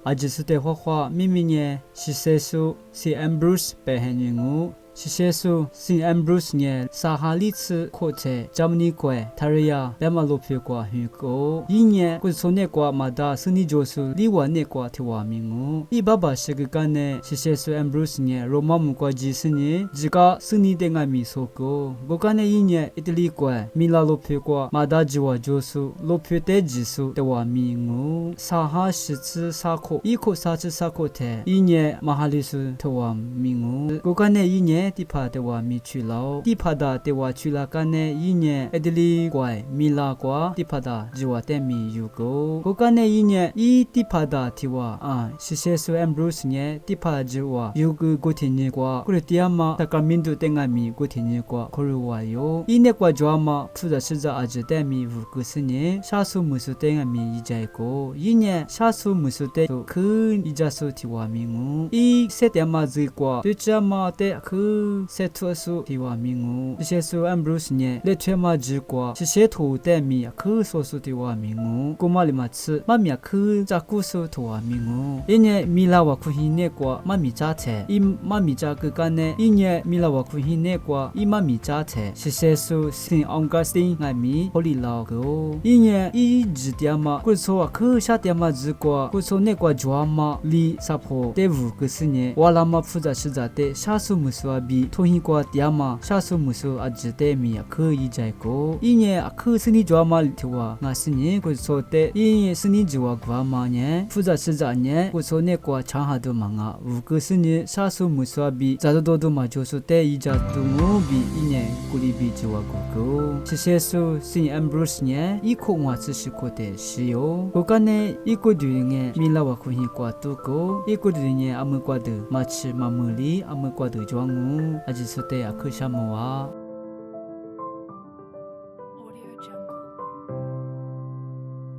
阿吉斯的花花咪咪呢，是耶稣是 Ambrose 被很远古。是耶稣是 Ambrose 呢，撒哈利茨课程，咱们尼国他瑞亚白马路票过很高，一年过从那国马达生意就是另外那国提瓦名哦。一爸爸是个干呢，是耶稣 Ambrose 呢，罗马木国几十年，自家生意的俺米索高，我干呢一年意大利国米拉路票过马达吉瓦就是路票的技术提瓦名哦。撒哈十次撒课，一课三次撒课的，一年马哈里斯提瓦名哦。我干呢一年。地帕的话米去了，地帕的的话去了干呢？一年意大利怪米拉瓜地帕的就话的米有个，我干呢一年一地帕的的话啊，是耶稣 Ambrose 呢地帕就话有个古天尼瓜，可是第二嘛，他讲民族的俺米古天尼瓜，可是话有，一年瓜就嘛，负责是在阿吉的米无个是呢，少数民族的俺米一家个，一年少数民族的可一家数的话米我，一些的嘛子瓜，对这嘛的可。세투수 디와 민우 시세수 암브루스니 레트마 지과 시세토 데미 그 소수 디와 민우 고말리마츠 마미야 그 자쿠수 도와 민우 이nye 밀라와 쿠히네과 마미자체 이 마미자 그간에 이nye 밀라와 쿠히네과 이 마미자체 시세수 신 엉가스틴 나미 홀리라고 이nye 이 지디아마 kusoa 그 샤디아마 지과 ku소네과 조아마 리 사포 데부 그스니 와라마 푸자 시자데 샤수 무스와 비 토히과 디아마 샤수 무수 아즈데미야 그 이자이고 이nye 그 스니 조아마 티와 나스니 ku소테 이nye 스니 지와 과마nye 푸자 시자nye ku소네과 장하도 망아 우그스니 샤수 무수와 비 자도도도 마조수 때 이자두무 비 이nye 꾸리비 지와 고고 시세수 신 엠브루스nye 이코와 스시코데 시요 고간에 이코드링에 밀라와 쿠히과 두고 이코드링에 아무과드 마치 마무리 아무과드 조항우 아지소테 아크샤모와